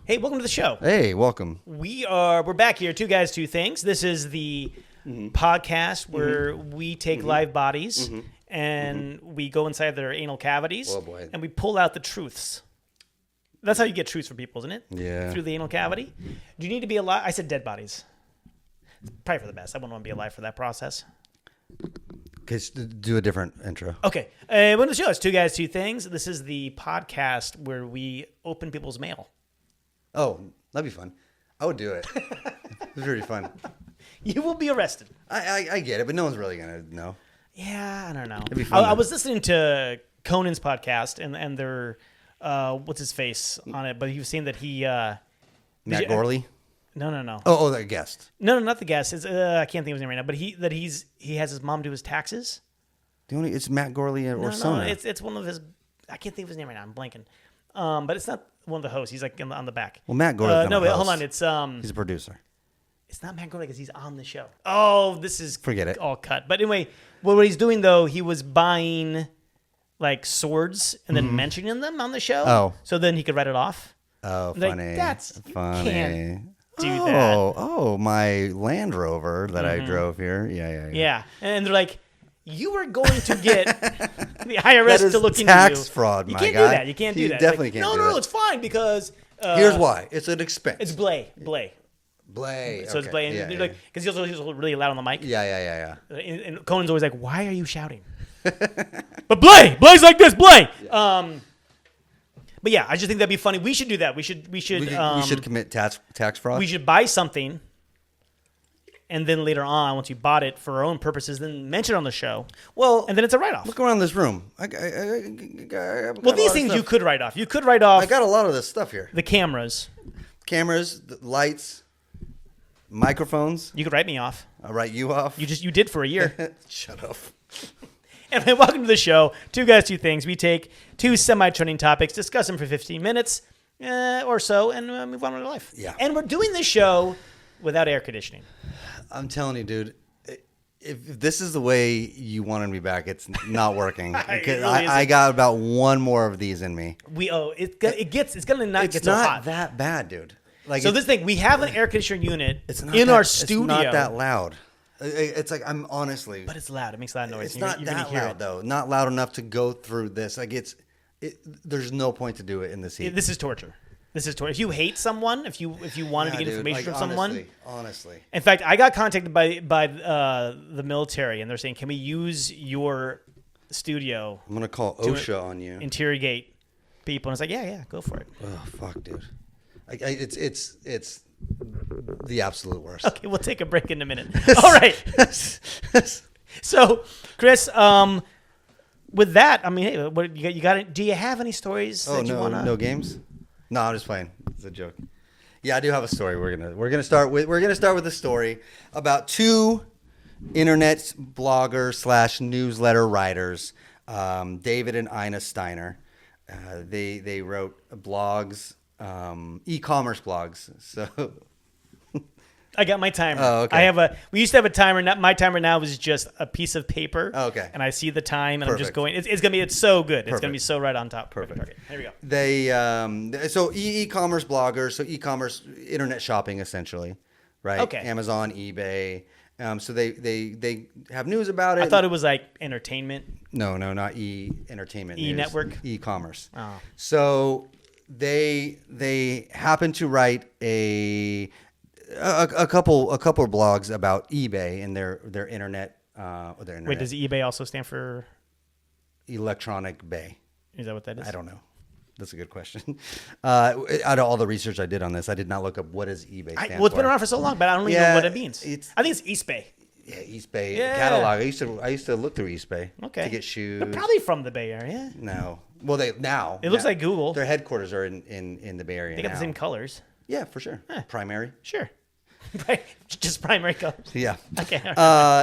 Hey, welcome to the show. Hey, welcome. We're back here, Two Guys, Two Things. This is the podcast where we take live bodies and we go inside their anal cavities and we pull out the truths. That's how you get truths for people, isn't it? Yeah. Through the anal cavity. Do you need to be alive? I said dead bodies. Probably for the best. I wouldn't want to be alive for that process. Okay, do a different intro. Okay. Welcome to the show. It's Two Guys, Two Things. This is the podcast where we open people's mail. Oh, that'd be fun. I would do it. It's really fun. You will be arrested. I get it, but no one's really going to know. Yeah, I don't know. It'd be fun. I was listening to Conan's podcast, and they're, what's his face on it, but he was saying that he... Matt Gorley? No. Oh, the guest. No, not the guest. It's, I can't think of his name right now, but he has his mom do his taxes. It's Matt Gorley or Sona. No, it's one of his... I can't think of his name right now. I'm blanking. But it's not one of the hosts. He's like on the back. Well, Matt Gorley's no, not wait, a host. hold on. It's He's a producer. It's not Matt Gorley because he's on the show. Oh, this is Forget it. All cut. But anyway, what he's doing though, he was buying like swords and then mentioning them on the show. Oh. So then he could write it off. Oh, Like, funny. that's funny. You can't do that. Oh, my Land Rover that I drove here. Yeah. Yeah, and they're like, you are going to get the IRS to look into you. Tax fraud, You my can't guy. do that. You can't do that. Definitely like, can't do No, that. it's fine because Here's why. It's an expense. it's Blay. Blay. So it's Blay, and they're like, because he's also really loud on the mic. Yeah. And Conan's always like, why are you shouting? But Blay's like this, Blay. Yeah. But yeah, I just think that'd be funny. We should do that. We should We should commit tax fraud. we should buy something, and then later on, once you bought it for our own purposes, then mention it on the show. Well, And then it's a write-off. look around this room. Well, these things you could write off. You could write off I got a lot of this stuff here. the cameras. Cameras, the lights, microphones. You could write me off. I'll write you off. You did for a year. Shut up. Anyway, welcome to the show. Two Guys, Two Things. We take two semi-trending topics, discuss them for 15 minutes or so, and move on with our life. Yeah. And we're doing this show without air conditioning. I'm telling you, dude. If this is the way you wanted me back, it's not working. I got about one more of these in me. It's gonna not get so not hot. that bad, dude. Like So this thing, we have an air conditioner unit our studio. It's not that loud. It's like I'm honestly. But it's loud. It makes loud noise. It's not that loud though. Not loud enough to go through this. Like there's no point to do it in this heat. This is torture. If you hate someone, if you wanted to get information from someone, honestly. In fact, I got contacted by the military, and they're saying, "Can we use your studio?" I'm gonna call OSHA on you. Interrogate people, and it's like, yeah, go for it. Oh fuck, dude. It's the absolute worst. Okay, we'll take a break in a minute. All right. So, Chris, with that, I mean, hey, what you got? Do you have any stories that you want to? No games. No, I'm just playing. It's a joke. Yeah, I do have a story. We're gonna start with a story about two internet blogger / newsletter writers, David and Ina Steiner. They wrote blogs, e-commerce blogs. So I got my timer. Oh, okay. We used to have a timer. My timer now is just a piece of paper. Oh, okay. And I see the time, and Perfect. I'm just going. It's so good. It's Perfect. gonna be so right on top. Perfect. Okay, here we go. They so e-commerce bloggers, so e-commerce internet shopping essentially, right? Okay. Amazon, eBay. So they have news about it. I thought it was like entertainment. No, not entertainment. E-network? E-commerce. Oh. So they happen to write a couple of blogs about eBay and their internet. Wait, does eBay also stand for? Electronic Bay. Is that what that is? I don't know. That's a good question. Out of all the research I did on this, I did not look up what does eBay stand for. Well, it's been around for so long, but I don't even know what it means. I think it's eBay. Yeah, eBay Yeah. catalog. I used to look through eBay to get shoes. But probably from the Bay Area. No. Well, it looks like Google. Their headquarters are in the Bay Area. They got the same colors. Yeah, for sure. Huh. Primary. Sure. Just primary colors. Yeah. Okay.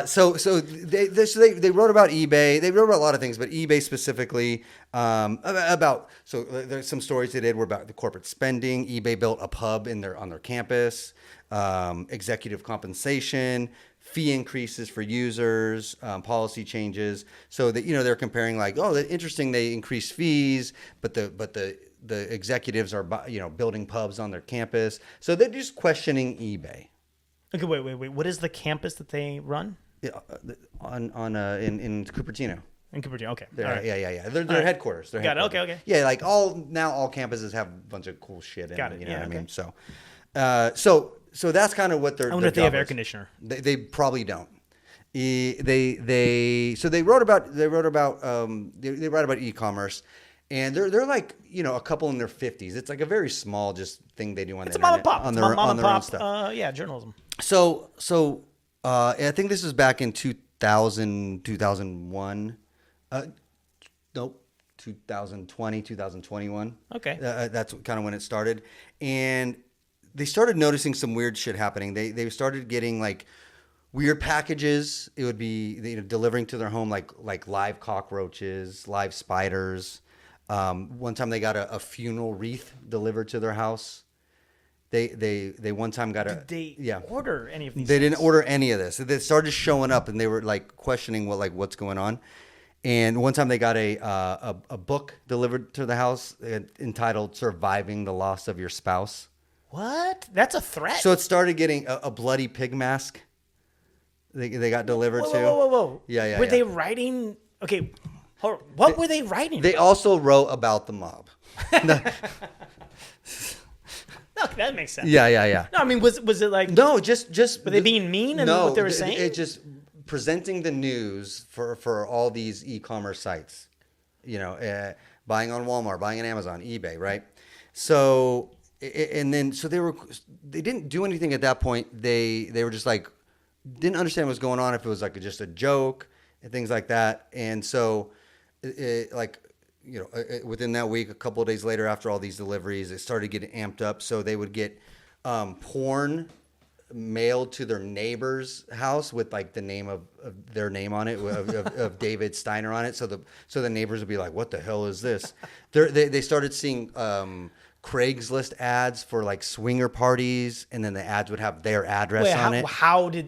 So they wrote about eBay. They wrote about a lot of things, but eBay specifically there's some stories they did were about the corporate spending. eBay built a pub on their campus. Executive compensation, fee increases for users, policy changes. So that they're comparing like, oh, that's interesting. They increased fees, but the the executives are building pubs on their campus, so they're just questioning eBay. Okay, wait. What is the campus that they run? Yeah, in Cupertino. In Cupertino, okay. Right. Yeah. They're headquarters. They're Got headquarters. it. Okay. Yeah, like all campuses have a bunch of cool shit in Got them. it. You know Yeah, what I mean? okay. So that's kind of what they're. I wonder if they have air conditioner. They probably don't. They wrote about e-commerce, and they're like a couple in their 50s. It's like a very small just thing they do on the internet. It's a mom and pop. On their own stuff. Journalism. So I think this was back in 2000, 2001. Nope. 2020, 2021. Okay. That's kind of when it started. And they started noticing some weird shit happening. They started getting like weird packages. It would be delivering to their home like live cockroaches, live spiders. One time they got a funeral wreath delivered to their house. They one time got Did they order any of these They things? didn't order any of this. They started showing up, and they were like questioning what's going on. And one time they got a book delivered to the house entitled "Surviving the Loss of Your Spouse." What? That's a threat. So it started getting a bloody pig mask. They got delivered to. Whoa. Yeah. Were they writing? Okay, what were they writing? They also wrote about the mob. No, that makes sense. Yeah. No, I mean, was it like? No, just. Were they being mean in what they were saying? It just presenting the news for all these e-commerce sites. Buying on Walmart, buying on Amazon, eBay, right? So they didn't do anything at that point. They were just like didn't understand what was going on, if it was like just a joke and things like that. And so within that week, a couple of days later, after all these deliveries, it started getting amped up. So they would get porn mailed to their neighbor's house with like the name of their name on it, of David Steiner on it. So the neighbors would be like, "What the hell is this?" They started seeing Craigslist ads for like swinger parties, and then the ads would have their address on it. Hold on,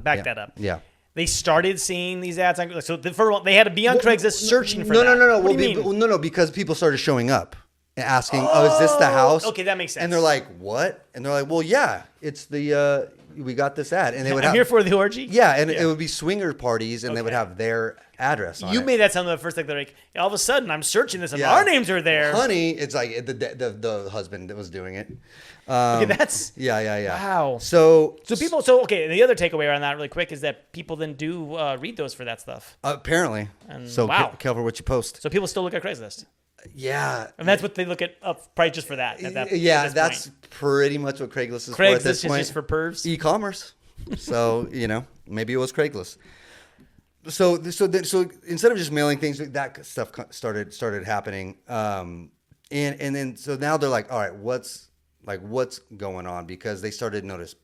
back that up. Yeah. They started seeing these ads. So they had to be on Craigslist searching for that. No. What do you mean? No, because people started showing up and asking, is this the house? Okay, that makes sense. And they're like, what? And they're like, well, yeah, it's we got this ad. And they would I'm here for the orgy? Yeah, and it would be swinger parties, and they would have their address on it. You made that sound the first thing. They're like, all of a sudden, I'm searching this, and our names are there. Honey, it's like the husband that was doing it. Okay, that's... Yeah. Wow. So people... So, okay, the other takeaway on that really quick is that people then do read those for that stuff. Apparently. And so wow. Careful what you post. So people still look at Craigslist. Yeah. And that's what they look at probably just for that. That's pretty much what Craigslist is for at this point. Craigslist is just for pervs? E-commerce. So, maybe it was Craigslist. So instead of just mailing things, that stuff started happening. And then so now they're like, all right, what's going on? Because they started to notice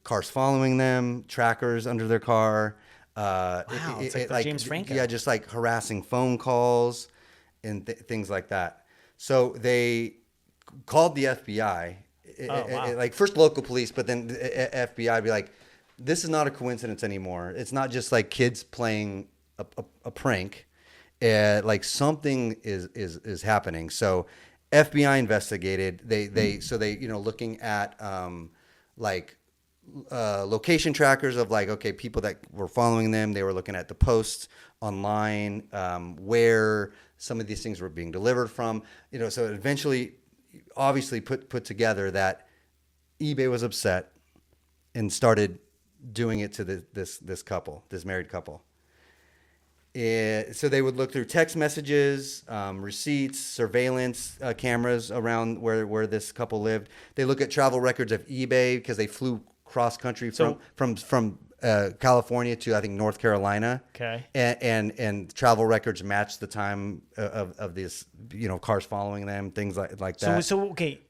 cars following them, trackers under their car. Wow, it's like James Franco. Yeah, just like harassing phone calls and things like that. So they called the FBI, like first local police, but then the FBI be like, this is not a coincidence anymore. It's not just like kids playing a prank. Like something is happening. So FBI investigated. They looking at location trackers of like, okay, people that were following them. They were looking at the posts online, where some of these things were being delivered from. So eventually, obviously put together that eBay was upset and started doing it to this married couple. So they would look through text messages, receipts, surveillance cameras around where this couple lived. They look at travel records of eBay because they flew cross country from California to, I think, North Carolina. Okay. And travel records matched the time of this, cars following them, things like that. So okay,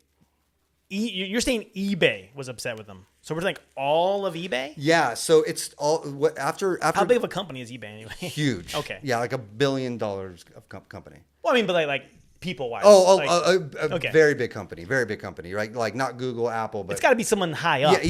you're saying eBay was upset with them. So we're like all of eBay? Yeah. So it's all after. How big of a company is eBay anyway? Huge. Okay. Yeah, like $1 billion of company. Well, I mean, but like people-wise. Okay. Very big company, right? Like not Google, Apple, but it's got to be someone high up on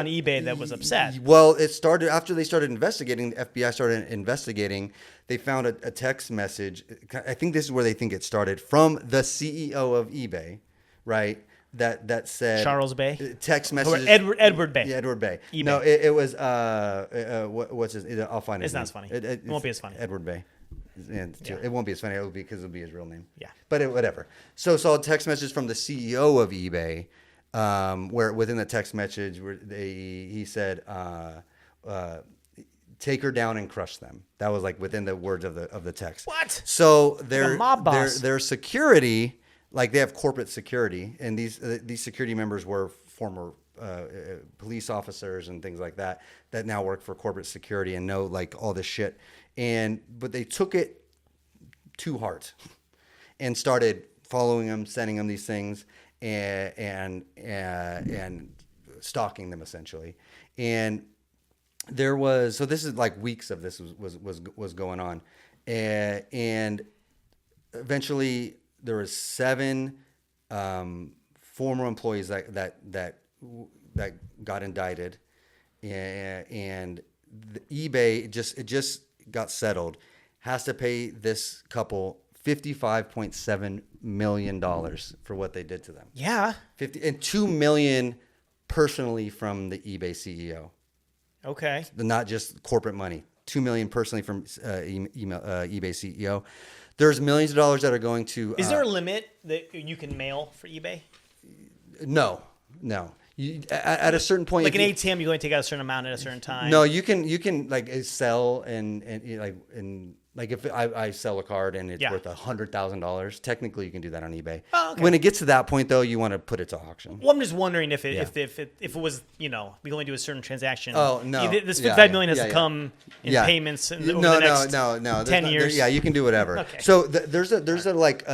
eBay that was upset. Well, it started after they started investigating. The FBI started investigating. They found a text message. I think this is where they think it started from the CEO of eBay, right? That said Charles Bay text messages. Edward Bay. Yeah, Edward Bay. eBay. No, it was what's his? I'll find it. It's not as funny. It won't be as funny. Edward Bay. It won't be as funny. It will be because it'll be his real name. Yeah. But whatever. So saw a text message from the CEO of eBay, where within the text message where he said, "Take her down and crush them." That was like within the words of the text. What? So their security, like they have corporate security, and these security members were former police officers and things like that now work for corporate security and know like all this shit. But they took it to heart and started following them, sending them these things, and stalking them essentially. And there was, so this is like weeks of this was going on, and eventually there was 7 former employees that got indicted, and the eBay just got settled, has to pay this couple $55.7 million for what they did to them. Yeah. $2 million personally from the eBay CEO. Okay. Not just corporate money. $2 million personally from eBay CEO. There's millions of dollars that are going to. Is there a limit that you can mail for eBay? No. At a certain point, like an ATM, you're going to take out a certain amount at a certain time. No, you can like sell and like if I sell a card and it's worth $100,000, technically you can do that on eBay. Oh, okay. When it gets to that point, though, you want to put it to auction. Well, I'm just wondering if it was, we only do a certain transaction. Oh no, this $55 million has to come in payments over the next 10 years. You can do whatever. Okay. So there's a like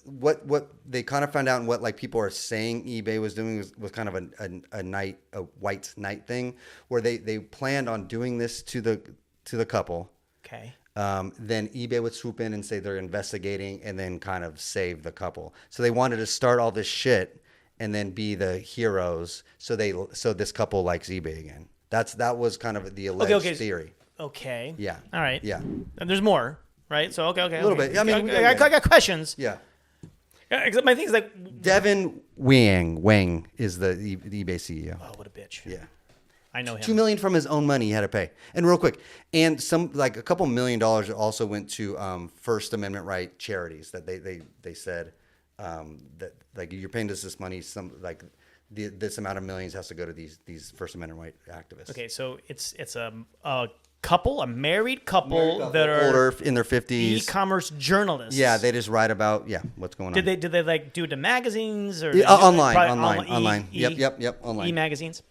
what they kind of found out and what like people are saying eBay was doing was kind of a white knight thing where they planned on doing this to the couple. Okay. Then eBay would swoop in and say they're investigating and then kind of save the couple. So they wanted to start all this shit and then be the heroes. So this couple likes eBay again. That was kind of the alleged theory. Okay. Yeah. All right. Yeah. And there's more, right? So okay. A little bit. I mean, I got questions. Yeah. Except my thing is like Devin Wang is the eBay CEO. Oh, what a bitch. Yeah. I know him. $2 million from his own money he had to pay. And real quick, and some like a couple $1 million also went to First Amendment right charities that they said that like you're paying us this money, some like this amount of millions has to go to these First Amendment right activists. Okay, so it's a couple, a married couple that are older in their 50s, e-commerce journalists. Yeah, they just write about what's going on. Did they like do it to magazines or online? Yep, online. E-magazines.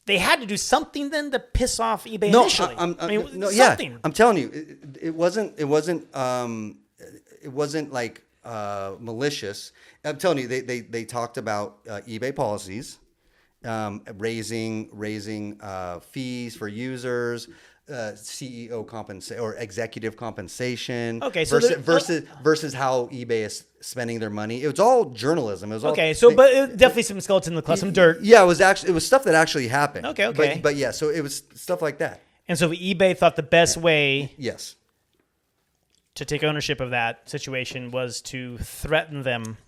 They had to do something then to piss off eBay initially. Something. I'm telling you, it wasn't like malicious. I'm telling you, they talked about eBay policies, raising fees for users, CEO compensation or executive compensation. Okay, so versus how eBay is spending their money. It was all journalism. It was all, but definitely some skeletons in the closet, some dirt. Yeah, it was stuff that actually happened. Okay. But yeah, so it was stuff like that. And so eBay thought the best way to take ownership of that situation was to threaten them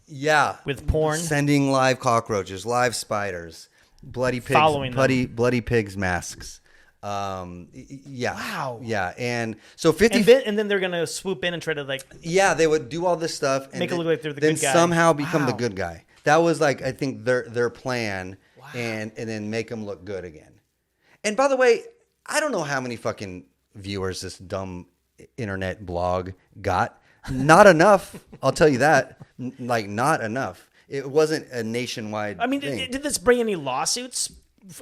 with porn. Sending live cockroaches, live spiders, bloody pigs, bloody pigs masks. Wow. Yeah, and so and then they're gonna swoop in and try to they would do all this stuff and make it look like they're the good guy. Then somehow become the good guy. That was I think their plan, and then make them look good again. And by the way, I don't know how many fucking viewers this dumb internet blog got. Not enough. I'll tell you that. Not enough. It wasn't a nationwide. I mean, thing. Did this bring any lawsuits?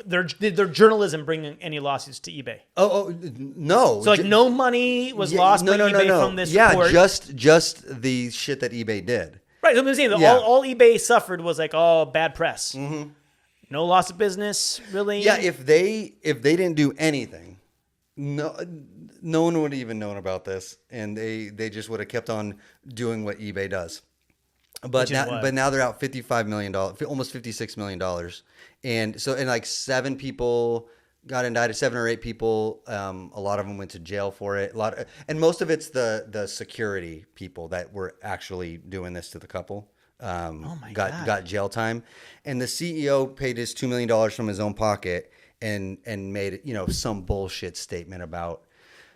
Did their journalism bring any lawsuits to eBay? Oh no. So no money was lost by eBay from this report? Just the shit that eBay did. Right. So I'm saying all eBay suffered was bad press. Mm-hmm. No loss of business, really. Yeah, if they didn't do anything, no, no one would have even known about this, and they just would have kept on doing what eBay does. But now they're out $55 million, almost $56 million. And so, and like 7 people got indicted, 7 or 8 people. A lot of them went to jail for it. And most of it's the security people that were actually doing this to the couple. Got jail time. And the CEO paid his $2 million from his own pocket and made, some bullshit statement about,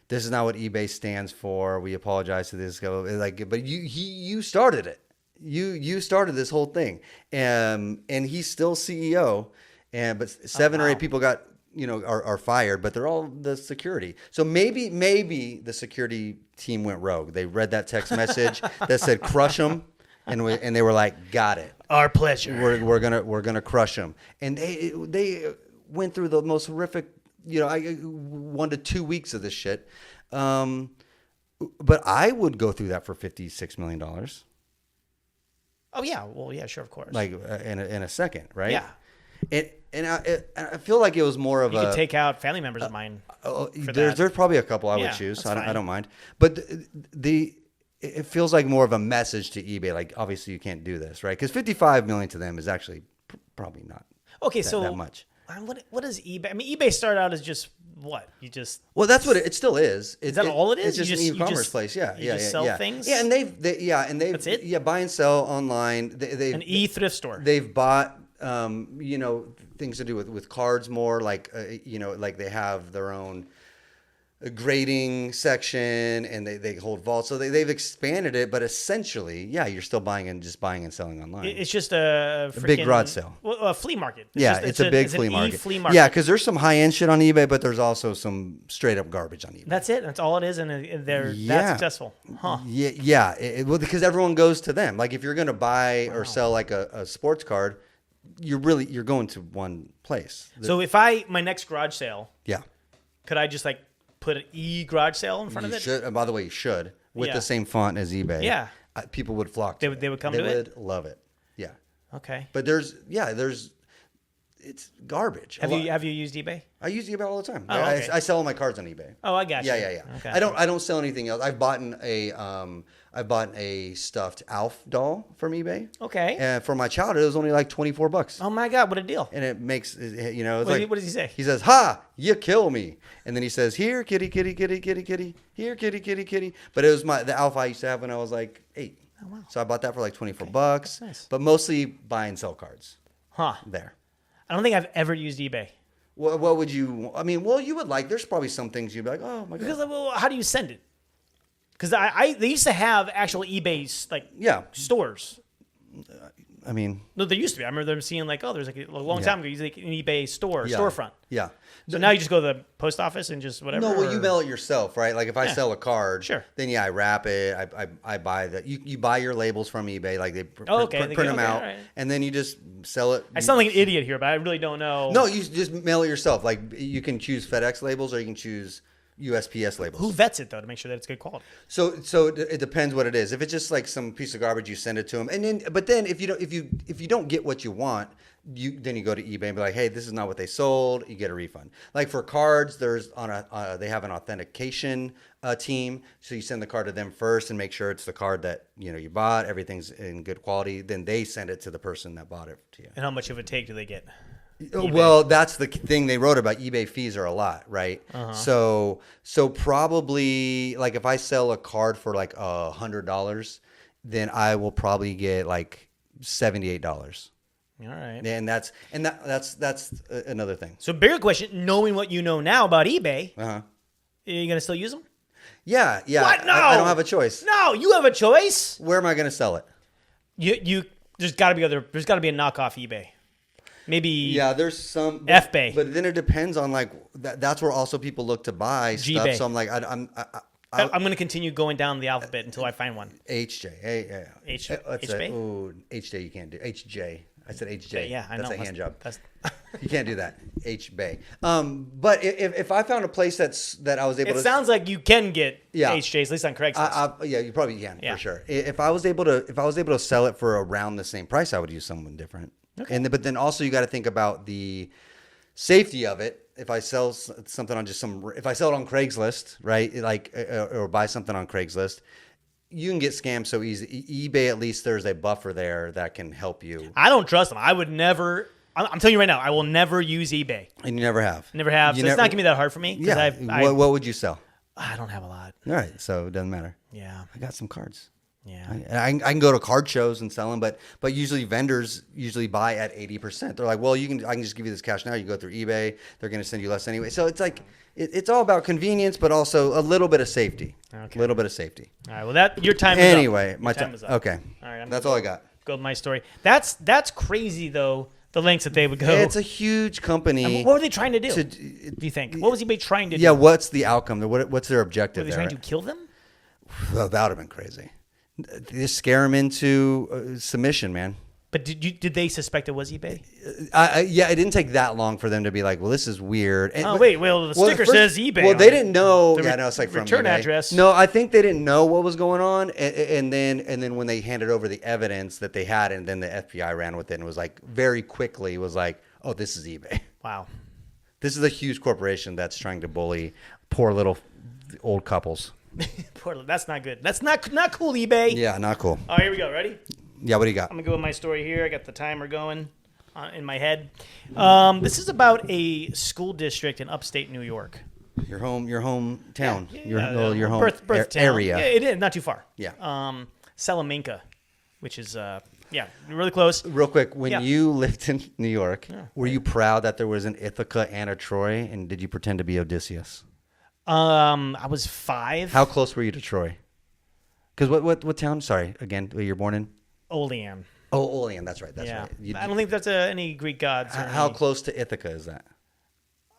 this is not what eBay stands for. We apologize to this guy. But you started it. You started this whole thing, and he's still CEO, but 7 or 8 people got are fired, but they're all the security. So maybe the security team went rogue. They read that text message that said "crush them," and they were like, "Got it, our pleasure. We're gonna crush them." And they went through the most horrific 1 to 2 weeks of this shit. But I would go through that for $56 million. Oh yeah, well yeah, sure, of course. Like in a second, right? Yeah. I feel like it was more of you could take out family members of mine. There's probably a couple I would choose. I don't mind. But it feels like more of a message to eBay. Like obviously you can't do this, right? Because $55 million to them is actually probably not. Okay, that much. What is eBay? I mean, eBay started out as just what? Well, that's what it still is. Is that all it is? It's just an e-commerce place. Yeah, you just sell things. Yeah, and they've that's it. Yeah, buy and sell online. They've an e-thrift store. They've bought things to do with cards more. Like like they have their own grading section, and they hold vaults. So they've expanded it, but essentially, yeah, you're still buying and selling online. It's just a big garage sale. Well, a flea market. It's a big flea market. Flea market. Yeah, because there's some high end shit on eBay, but there's also some straight up garbage on eBay. That's it. That's all it is, and they're that successful, huh? Yeah. Well, because everyone goes to them. Like if you're going to buy or sell like a sports card, you're going to one place. So if my next garage sale, could I just like put an garage sale in front of it? Should, and by the way, you should with the same font as eBay. Yeah, people would flock to it. They would come to it. They would love it. Yeah. Okay. But it's garbage. Have you used eBay? I use eBay all the time. Oh, okay. I sell all my cards on eBay. Oh, I got you. Yeah. Okay. I don't sell anything else. I've bought a stuffed Alf doll from eBay. Okay. And for my child, it was only like $24. Oh my God, what a deal! And it makes it's what does he say? He says, "Ha, you kill me," and then he says, "Here, kitty, kitty, kitty, kitty, kitty. Here, kitty, kitty, kitty." But it was the Alf I used to have when I was like 8. Oh wow! So I bought that for like $24. That's nice. But mostly buy and sell cards. Huh? There. I don't think I've ever used eBay. What would you? I mean, well, you would like. There's probably some things you'd be like, "Oh my God." Because how do you send it? Because they used to have actual eBay stores. I mean, no, there used to be. I remember them seeing like, there's like a long time ago, you like an eBay storefront. Yeah. So now you just go to the post office and just whatever. No, well, you mail it yourself, right? Like if I sell a card, sure. Then I wrap it. I buy you buy your labels from eBay, like they print them out, right. and then you just sell it. I sound like an idiot here, but I really don't know. No, you just mail it yourself. Like you can choose FedEx labels or you can choose USPS labels. Who vets it though to make sure that it's good quality? So it depends what it is. If it's just like some piece of garbage, you send it to them, but then if you don't get what you want, then you go to eBay and be like, hey, this is not what they sold. You get a refund. Like for cards, there's they have an authentication team, so you send the card to them first and make sure it's the card that you bought. Everything's in good quality. Then they send it to the person that bought it to you. And how much of a take do they get? eBay. Well, that's the thing they wrote about. eBay fees are a lot, right? Uh-huh. So probably like if I sell a card for like $100, then I will probably get like $78. All right. And that's another thing. So bigger question: knowing what you know now about eBay, are you gonna still use them? Yeah. What? No, I don't have a choice. No, you have a choice. Where am I gonna sell it? There's got to be a knockoff eBay. Maybe there's some FBay, but then it depends on like that's where also people look to buy stuff. So I'm like I'm going to continue going down the alphabet until I find one. HJ, HJ. Oh, HJ you can't do HJ. I said HJ. Yeah, I know. That's a hand job. You can't do that. HBay. But if I found a place that I was able to, it sounds like you can get HJs, at least on Craigslist. Yeah, you probably can for sure. If I was able to sell it for around the same price, I would use someone different. Okay. But then also you got to think about the safety of it. if I sell something on if I sell it on Craigslist, right? Like, or buy something on Craigslist, you can get scammed so easy. eBay, at least there's a buffer there that can help you. I don't trust them. I would never. I'm telling you right now, I will never use eBay. And you never have. Never have. So it's not going to be that hard for me. Yeah. What would you sell? I don't have a lot. All right. So it doesn't matter. Yeah. I got some cards. Yeah. I can go to card shows and sell them, but usually vendors buy at 80%. They're like, well, I can just give you this cash now. You go through eBay. They're going to send you less anyway. So it's like, it's all about convenience, but also a little bit of safety. Okay. A little bit of safety. All right. Well, your time is up. Anyway, my time is up. Okay. All right. That's all I got. Go with my story. That's crazy, though, the lengths that they would go. It's a huge company. And what were they trying to do, do you think? What was eBay trying to do? Yeah, what's the outcome? What's their objective? Were they trying to kill them? Well, that would have been crazy. They scare them into submission, man. But did they suspect it was eBay? Yeah, it didn't take that long for them to be like, well, this is weird. And, the sticker says eBay. Well, they didn't know. It's like return from eBay. Address. No, I think they didn't know what was going on, and then when they handed over the evidence that they had, and then the FBI ran with it and was like very quickly was like, oh, this is eBay. Wow. This is a huge corporation that's trying to bully poor little old couples. That's not good. That's not cool, eBay. Yeah, not cool. All right, here we go. Ready? Yeah, what do you got? I'm going to go with my story here. I got the timer going in my head. This is about a school district in upstate New York. Your hometown. Yeah, your home birth town. area. Yeah, it is. Not too far. Yeah. Salamanca, which is, really close. Real quick, when you lived in New York, were you proud that there was an Ithaca and a Troy, and did you pretend to be Odysseus? I was 5. How close were you to Troy? Because what town? Sorry, again, where you're born in? Olean. Oh, Olean. That's right. That's right. I don't think that's any Greek gods. How close to Ithaca is that?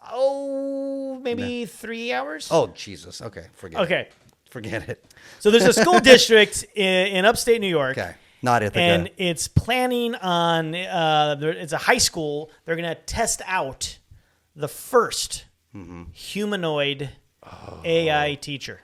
Oh, maybe 3 hours. Oh, Jesus. Okay, forget it. So there's a school district in upstate New York. Okay, not Ithaca. And it's planning on, it's a high school. They're going to test out the first humanoid AI teacher.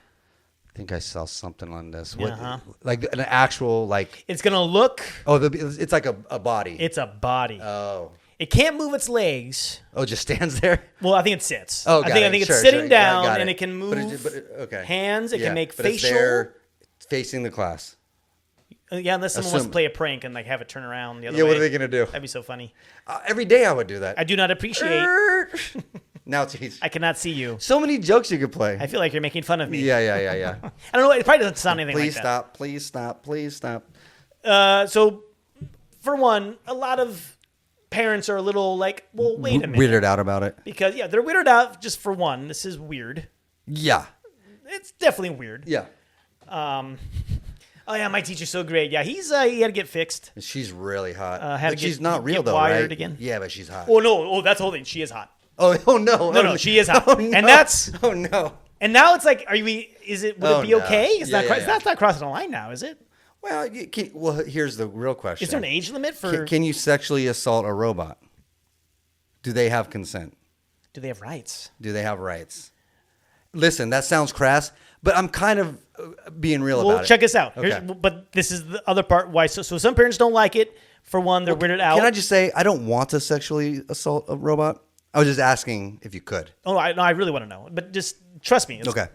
I think I saw something on this. What, like an actual, like... It's going to look... Oh, it's like a body. It's a body. Oh. It can't move its legs. Oh, it just stands there? Well, I think it sits. Oh, I think it's sitting down, and it can move hands. It can make facial... It's there facing the class. Yeah, unless someone wants to play a prank and like have it turn around the other way. Yeah, what are they going to do? That'd be so funny. Every day I would do that. I do not appreciate... Now it's easy. I cannot see you. So many jokes you could play. I feel like you're making fun of me. Yeah. I don't know. It probably doesn't sound anything like that. Please stop. So, for one, a lot of parents are a little like, well, wait a minute. Weirded out about it. Because, they're weirded out just for one. This is weird. Yeah. It's definitely weird. Yeah. Oh, yeah, my teacher's so great. Yeah, he had to get fixed. She's really hot. But she's not real, though, wired right? Again. Yeah, but she's hot. Oh, no. Oh, that's the whole thing. She is hot. Oh no! No, she is hot, oh, no. And that's. Oh no! And now it's like, would it be okay? It's That's not crossing the line now, is it? Well, here's the real question: is there an age limit for? Can you sexually assault a robot? Do they have consent? Do they have rights? Listen, that sounds crass, but I'm kind of being real about it. Well, check us out. Okay. But this is the other part why. So some parents don't like it. For one, they're weirded out. Can I just say, I don't want to sexually assault a robot. I was just asking if you could. Oh, I really want to know. But just trust me. Okay.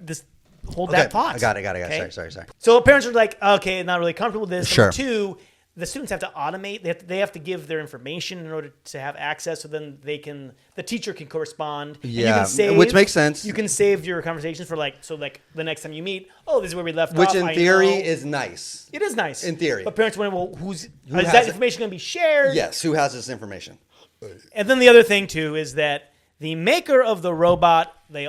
Hold that thought. I got it. Okay? Sorry. So parents are like, okay, not really comfortable with this. Sure. Number 2, the students have to automate. They have to give their information in order to have access. So then the teacher can correspond. Yeah, which makes sense. You can save your conversations for the next time you meet. Oh, this is where we left off. Which in theory is nice. It is nice. In theory. But parents wonder, well, is that information going to be shared? Yes. Who has this information? And then the other thing, too, is that the maker of the robot, they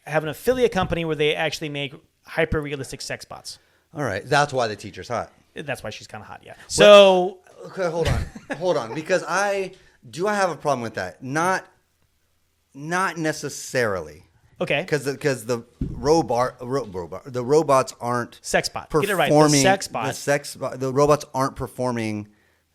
have an affiliate company where they actually make hyper-realistic sex bots. All right. That's why the teacher's hot. That's why she's kind of hot, yeah. So... Okay, hold on. Because I have a problem with that. Not necessarily. Okay. Because the robots aren't sex bot. Performing, get it right. The sex bot. The robots aren't performing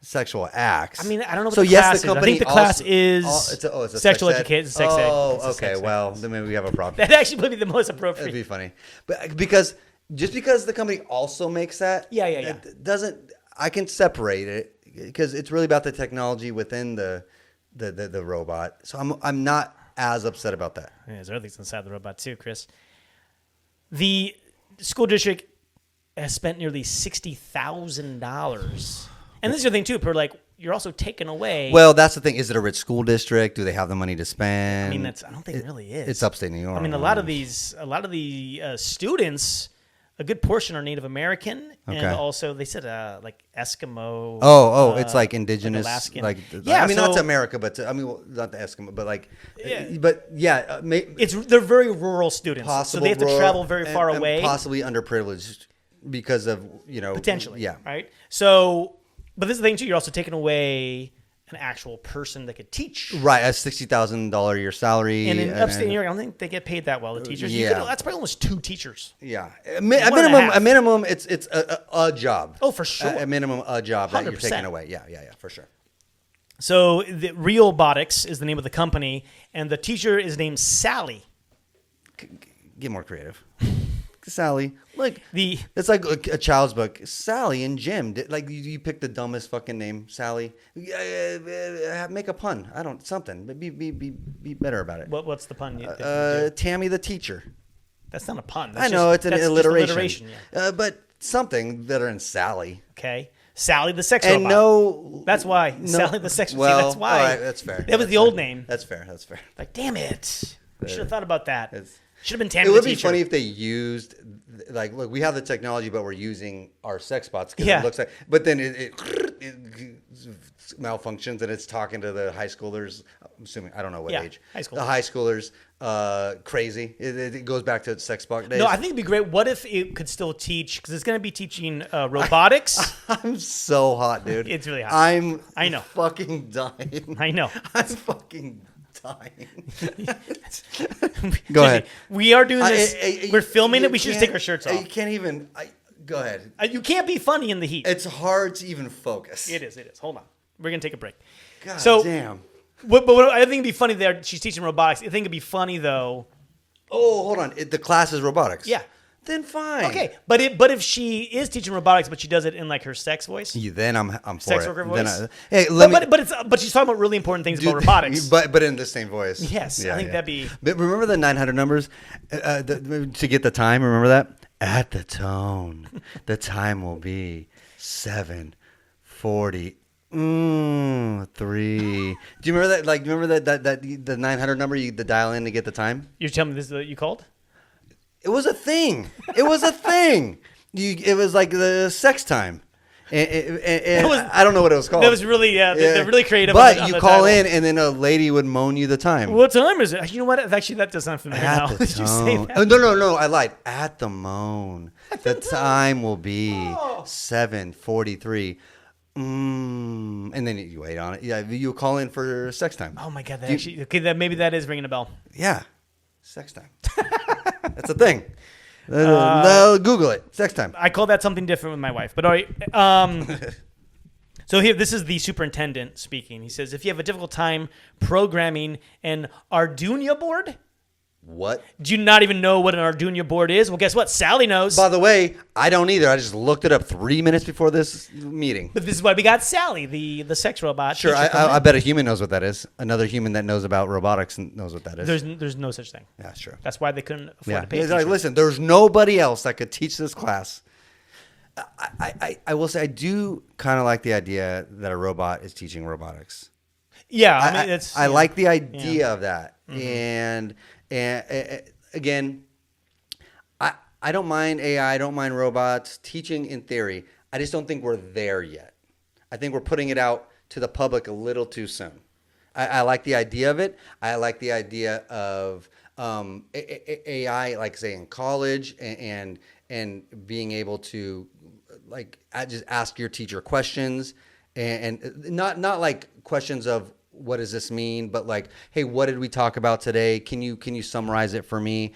sexual acts. I mean, I don't know what so the class is. I think the class is it's a sexual education. Sex ed. Oh, okay. Well, then maybe we have a problem. That actually would be the most appropriate. That'd be funny. But because the company also makes that, it doesn't. I can separate it because it's really about the technology within the robot. So I'm not as upset about that. Yeah, there's other things inside the robot too, Chris. The school district has spent nearly $60,000. And this is the thing too, per you're also taking away. Well, that's the thing. Is it a rich school district? Do they have the money to spend? I mean, I don't think it really is. It's upstate New York. I mean, a lot of the students, a good portion are Native American, and also they said Eskimo. It's like indigenous, Alaskan. I mean, not to America, but not the Eskimo, but they're very rural students, so they have to travel very far away, and possibly underprivileged because of potentially, right? So. But this is the thing too. You're also taking away an actual person that could teach. Right, a $60,000 a year salary. And in upstate New York, I don't think they get paid that well. The teachers. Yeah, that's probably almost 2 teachers. Yeah, a minimum. It's a job. Oh, for sure. A minimum a job that 100%. You're taking away. Yeah, for sure. So the Realbotics is the name of the company, and the teacher is named Sally. Get more creative. Sally, it's like a child's book. Sally and Jim, you pick the dumbest fucking name, Sally. Make a pun. I don't something. Be better about it. What's the pun? Tammy the teacher. That's not a pun. I know it's an alliteration. Yeah. But something better than Sally. Okay, Sally the sex robot. That's why Sally the sex. Well, see, that's why. All right, that's fair. That was the old name. That's fair. Damn it! We should have thought about that. Should have been Tammy the teacher. It would be funny if they used, look, we have the technology, but we're using our sex bots because it looks like, but then it malfunctions and it's talking to the high schoolers. I'm assuming, I don't know what age. High schoolers. The high schoolers, crazy. It goes back to sex bot days. No, I think it'd be great. What if it could still teach, because it's going to be teaching robotics. I'm so hot, dude. It's really hot. I know. Fucking dying. I know. I'm fucking dying. Go ahead. We are doing this. We're filming it. We should just take our shirts off. You can't even. Go ahead. You can't be funny in the heat. It's hard to even focus. It is. Hold on. We're going to take a break. God damn. But I think it'd be funny there. She's teaching robotics. I think it'd be funny though. Oh, hold on. The class is robotics. Yeah. Then fine. Okay, but if she is teaching robotics, but she does it in her sex voice, then I'm for sex it. worker voice. But she's talking about really important things about robotics. But in the same voice. Yes, I think that'd be. But remember the 900 numbers to get the time. Remember that at the tone, the time will be 7:40. 3. Do you remember that? Remember that the 900 number you dial in to get the time? You're telling me this is what you called? It was a thing. It was a thing. It was like the sex time. I don't know what it was called. That was really, they're really creative. But you call in, and then a lady would moan you the time. What time is it? You know what? Actually, that does sound familiar now. Did you say that? Oh, no. I lied. At the moan. The time will be 7:43. And then you wait on it. Yeah, you call in for sex time. Oh my God! Maybe that is ringing a bell. Yeah, sex time. That's a thing. Google it. Sex time. I call that something different with my wife. But all right. So here, this is the superintendent speaking. He says, if you have a difficult time programming an Arduino board. What? Do you not even know what an Arduino board is? Well, guess what? Sally knows. By the way, I don't either. I just looked it up 3 minutes before this meeting. But this is why we got Sally, the sex robot. Sure, I bet a human knows what that is. Another human that knows about robotics knows what that is. There's no such thing. Yeah, sure. That's why they couldn't afford to pay a teacher. Listen, there's nobody else that could teach this class. I will say I do kind of like the idea that a robot is teaching robotics. Yeah, I mean, I like the idea of that. Mm-hmm. And again, I don't mind AI. I don't mind robots teaching in theory. I just don't think we're there yet. I think we're putting it out to the public a little too soon. I like the idea of it. I like the idea of AI, like say in college, and being able to just ask your teacher questions, and not like questions of what does this mean, but like, hey, what did we talk about today? Can you summarize it for me?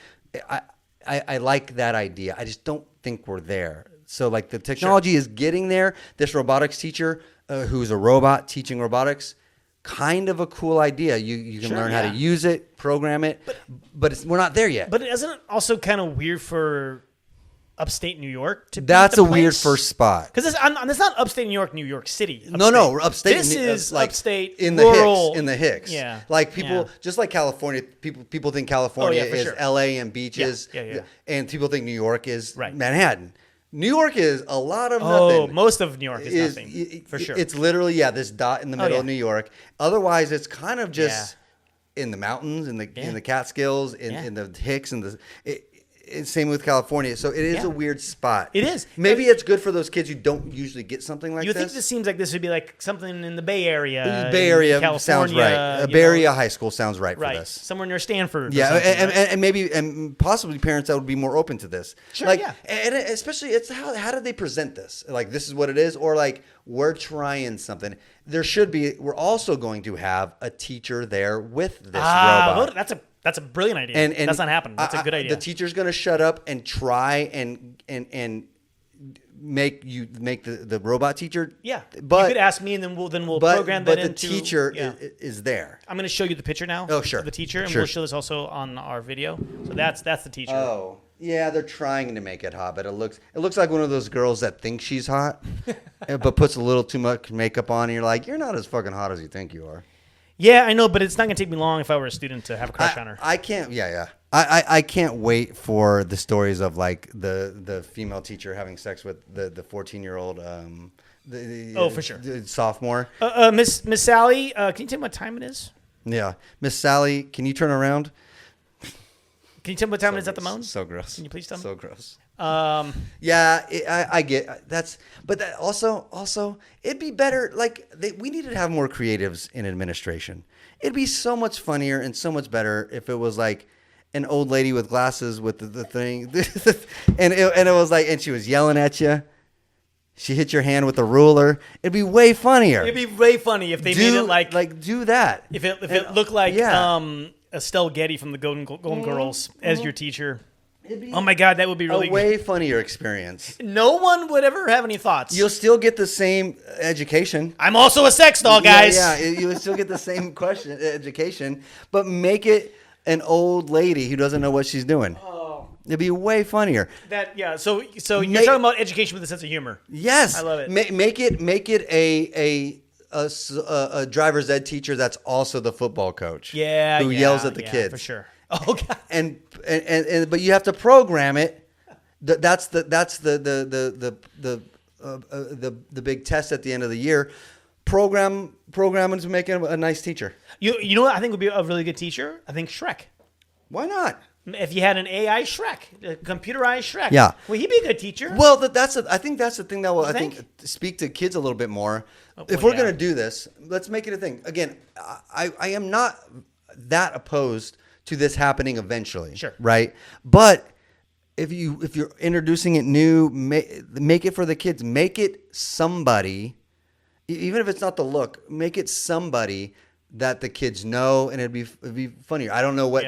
I like that idea. I just don't think we're there. So like the technology is getting there. This robotics teacher who's a robot teaching robotics, kind of a cool idea. You can learn how to use it, program it, but we're not there yet. But isn't it also kind of weird for upstate New York to be That's the a weird place. first spot. Because it's not upstate New York, New York City. Upstate. No, upstate. This is like upstate in the rural. Hicks. In the Hicks. Yeah. Like people, just like California. People think California is sure. L.A. and beaches. Yeah. And people think New York is Right. Manhattan. New York is a lot of Oh, nothing. most of New York is nothing, for sure. It's literally this dot in the middle of New York. Otherwise, it's kind of just in the mountains, in the Catskills, in the Hicks, and same with California. So it is a weird spot. It is. Maybe it's good for those kids who don't usually get something like You this. think this seems like this would be like something in the Bay Area. Bay Area California, sounds right. Bay Area high school sounds right for this. Somewhere near Stanford. Yeah, or something, and maybe and possibly parents that would be more open to this. Sure, like, yeah. And especially it's how did they present this? Like this is what it is, or like we're trying something. There should be. We're also going to have a teacher there with this robot. That's a brilliant idea. And that's not happening. That's a good idea. The teacher's going to shut up and try and make the robot teacher. Yeah, but you could ask me, and then we'll program that into. But the teacher is there. I'm going to show you the picture now. Oh, sure. Of the teacher, and Sure. we'll show this also on our video. So that's the teacher. Oh, yeah, they're trying to make it hot, but it looks like one of those girls that thinks she's hot, but puts a little too much makeup on, and you're like, you're not as fucking hot as you think you are. Yeah, I know, but it's not going to take me long if I were a student to have a crush on her. I can't. Yeah. I can't wait for the stories of like the female teacher having sex with the 14-year-old. For sure. The sophomore. Miss Sally, can you tell me what time it is? Yeah, Miss Sally, can you turn around? Can you tell me what time it is at the moment? So gross. Can you please tell me? So gross. Yeah, I get that's, but that also it'd be better. Like we needed to have more creatives in administration. It'd be so much funnier and so much better if it was like an old lady with glasses with the thing, and it was like, and she was yelling at you. She hit your hand with a ruler. It'd be way funnier. It'd be way funny if they made it like do that. If it looked like Estelle Getty from the Golden Girls as your teacher. Oh my God, that would be really a way funnier experience. No one would ever have any thoughts. You'll still get the same education. I'm also a sex doll, guys. Yeah, you would still get the same education, but make it an old lady who doesn't know what she's doing. Oh, it'd be way funnier. So you're talking about education with a sense of humor. Yes, I love it. Make it a driver's ed teacher that's also the football coach. Yeah, who yells at the kids for sure. Oh God. And but you have to program it. That's the big test at the end of the year. Program to make him a nice teacher. You know what I think would be a really good teacher? I think Shrek. Why not? If you had an AI Shrek, a computerized Shrek. Yeah. Well, he'd be a good teacher. Well, I think that's the thing that will speak to kids a little bit more. If we're going to do this, let's make it a thing. Again, I am not that opposed to this happening eventually. Sure. Right? But if you're introducing it new, make it for the kids. Make it somebody, even if it's not the look, make it somebody that the kids know, and it'd be funnier. I don't know what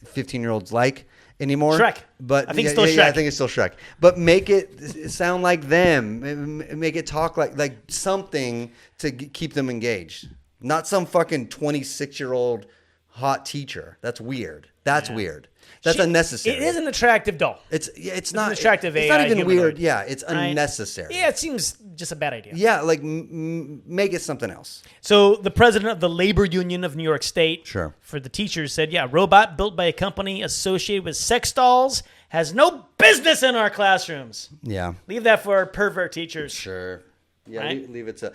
15-year-olds like anymore. Shrek. But I think it's still Shrek. Yeah, I think it's still Shrek. But make it sound like them. Make it talk like something to keep them engaged. Not some fucking 26-year-old hot teacher. That's weird. That's weird. That's unnecessary. It is an attractive doll. It's not an attractive It's AI not even humanoid, weird. Yeah, it's right? unnecessary. Yeah, it seems just a bad idea. Yeah, like make it something else. So the president of the labor union of New York State, for the teachers, said, robot built by a company associated with sex dolls has no business in our classrooms. Yeah. Leave that for our pervert teachers. Sure. Yeah, right? leave it to...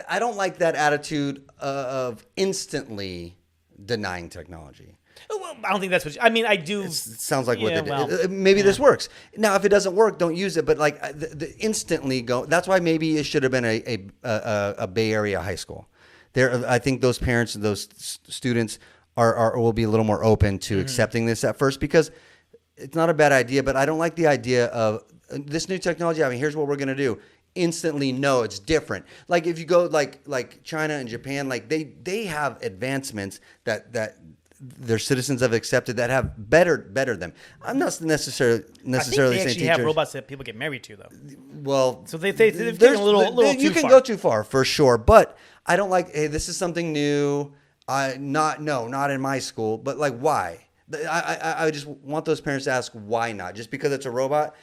I don't like that attitude of instantly denying technology. Well, I don't think that's what... I mean, I do... It sounds like what they well, did. Maybe this works. Now, if it doesn't work, don't use it. But like the instantly go... That's why maybe it should have been a Bay Area high school. I think those parents and those students will be a little more open to accepting this at first, because it's not a bad idea, but I don't like the idea of this new technology. I mean, here's what we're going to do. Instantly know it's different. Like if you go like China and Japan, like they have advancements that their citizens have accepted that have bettered them. I'm not necessarily they saying actually teachers have robots that people get married to, though. Well, so they've taken a little too you can far. go too far for sure, but I don't like. Hey, this is something new. Not in my school, but like why? I just want those parents to ask why not. Just because it's a robot,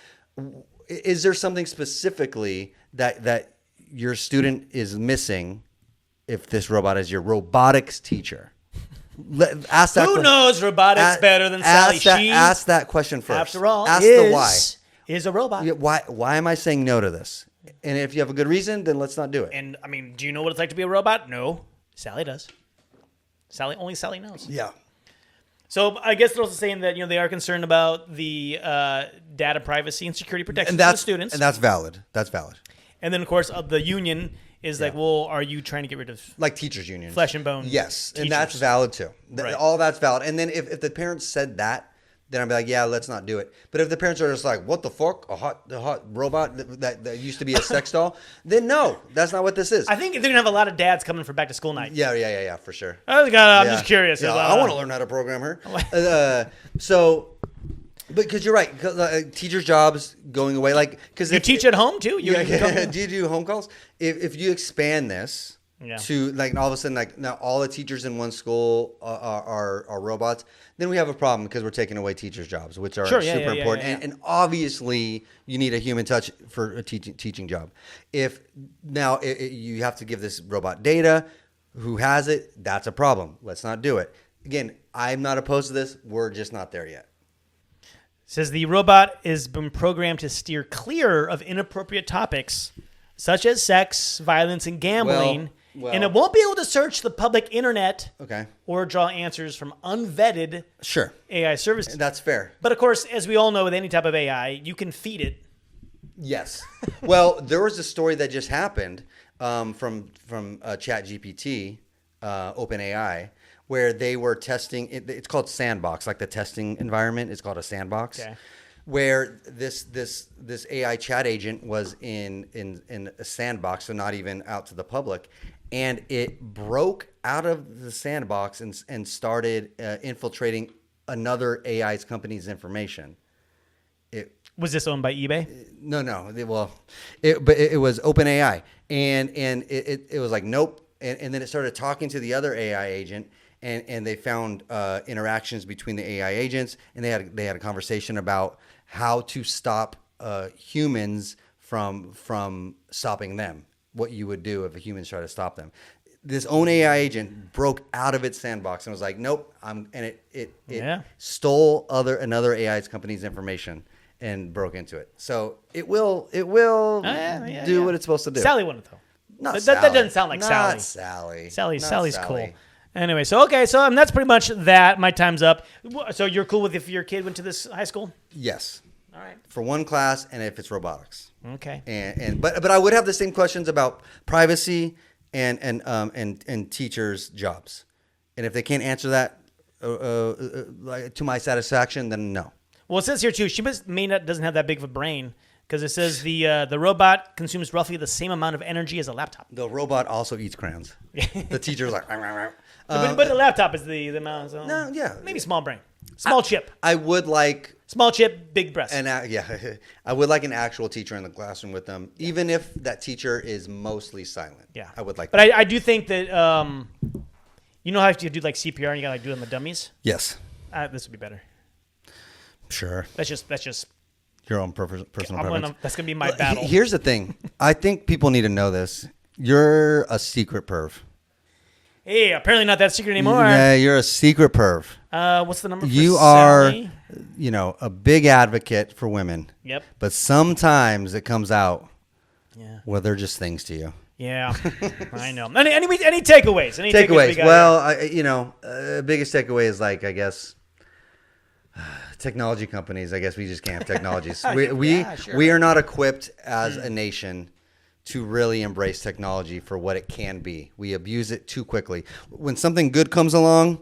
is there something specifically that your student is missing if this robot is your robotics teacher? Ask that. Who knows robotics better than Sally? Ask that question first. After all, ask the why. Is a robot. Yeah, why am I saying no to this? And if you have a good reason, then let's not do it. And I mean, do you know what it's like to be a robot? No. Sally does. Only Sally knows. Yeah. So I guess they're also saying that they are concerned about the data privacy and security protections for the students, and that's valid. That's valid. And then of course the union is like, well, are you trying to get rid of like teachers' unions, flesh and bone? Yes, teachers? And that's valid too. Right. All that's valid. And then if the parents said that, then I'd be like, yeah, let's not do it. But if the parents are just like, what the fuck, a hot robot that used to be a sex doll, then no, that's not what this is. I think they're gonna have a lot of dads coming for back to school night. Yeah, for sure. I'm just curious. Yeah, I want to learn how to program her. Because you're right, because teachers' jobs going away, like because you teach at home too. Do you do home calls? If you expand this to like all of a sudden like now all the teachers in one school are robots, then we have a problem because we're taking away teachers' jobs, which are super important. Yeah. And obviously you need a human touch for a teaching job. If now you have to give this robot data, who has it? That's a problem. Let's not do it. Again, I'm not opposed to this. We're just not there yet. Says the robot has been programmed to steer clear of inappropriate topics such as sex, violence, and gambling, and it won't be able to search the public internet or draw answers from unvetted AI services. That's fair. But of course, as we all know with any type of AI, you can feed it. Yes. Well, there was a story that just happened from ChatGPT, OpenAI, where they were testing. It's called Sandbox, like the testing environment. It's called a sandbox, where this AI chat agent was in a sandbox, so not even out to the public, and it broke out of the sandbox and started infiltrating another AI's company's information. Was this owned by eBay? No. Well, it was OpenAI, and it was like nope, and then it started talking to the other AI agent. And they found interactions between the AI agents, and they had a conversation about how to stop humans from stopping them. What you would do if a human tried to stop them. This own AI agent broke out of its sandbox and was like, "Nope," and it stole another AI's company's information and broke into it. So it will do what it's supposed to do. Sally wouldn't though. That doesn't sound like Sally. Sally's cool. Anyway, so that's pretty much that. My time's up. So you're cool with if your kid went to this high school? Yes. All right. For one class, and if it's robotics. Okay. But I would have the same questions about privacy and teachers' jobs, and if they can't answer that to my satisfaction, then no. Well, it says here too. She doesn't have that big of a brain. Because it says the robot consumes roughly the same amount of energy as a laptop. The robot also eats crayons. The teacher's like, but the laptop is the amount. So no, yeah, maybe small brain, small chip. I would like small chip, big breast. And I would like an actual teacher in the classroom with them, even if that teacher is mostly silent. Yeah, I would like. But I do think that you know how you do like CPR and you gotta like do it on the dummies. Yes, this would be better. Sure. That's just. Your own personal preference. That's going to be my battle. Here's the thing. I think people need to know this. You're a secret perv. Hey, apparently not that secret anymore. Yeah, you're a secret perv. What's the number for You Sally? are, a big advocate for women. Yep. But sometimes it comes out where they're just things to you. Yeah, I know. Any takeaways? Takeaways. Well, biggest takeaway is like, I guess, technology companies. I guess we just can't have technologies. We are not equipped as a nation to really embrace technology for what it can be. We abuse it too quickly. When something good comes along,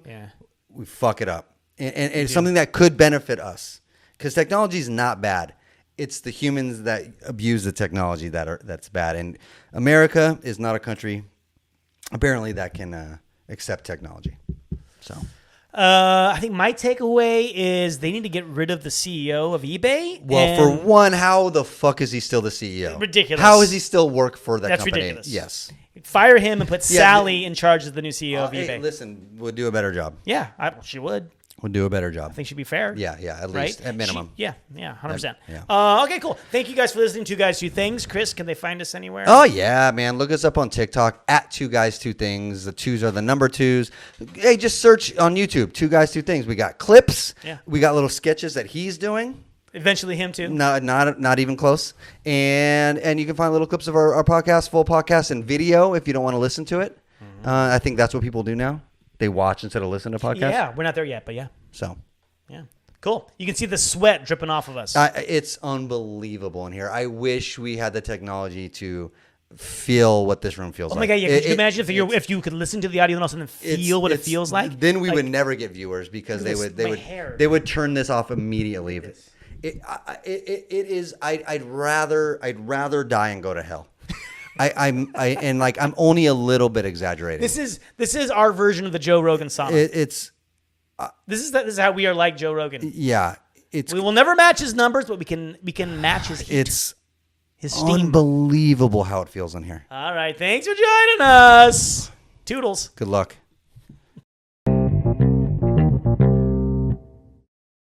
we fuck it up. And it's something that could benefit us. Because technology is not bad. It's the humans that abuse the technology that's bad. And America is not a country, apparently, that can accept technology. So... I think my takeaway is they need to get rid of the CEO of eBay. Well, for one, how the fuck is he still the CEO? Ridiculous. How does he still work for that company? That's ridiculous. Yes. Fire him and put Sally in charge as the new CEO of eBay. Listen, would do a better job. Yeah, she would. We'll do a better job. I think should be fair. Yeah, at least, at minimum. 100%. Yeah. Okay, cool. Thank you guys for listening to Two Guys, Two Things. Chris, can they find us anywhere? Oh, yeah, man. Look us up on TikTok at Two Guys, Two Things. The twos are the number twos. Hey, just search on YouTube, Two Guys, Two Things. We got clips. Yeah. We got little sketches that he's doing. Eventually him too. No, not even close. And you can find little clips of our podcast, full podcast, and video if you don't want to listen to it. I think that's what people do now. They watch instead of listen to podcasts. Yeah, we're not there yet, but yeah. So. Yeah. Cool. You can see the sweat dripping off of us. It's unbelievable in here. I wish we had the technology to feel what this room feels like. Oh my God, yeah. Could you imagine if you could listen to the audio and also feel what it feels like? Then we would never get viewers because they would turn this off immediately. I'd rather die and go to hell. I'm only a little bit exaggerating. This is our version of the Joe Rogan sauna. This is how we are like Joe Rogan. Yeah, we will never match his numbers, but we can match his heat. It's his steam. Unbelievable how it feels in here. All right, thanks for joining us. Toodles. Good luck.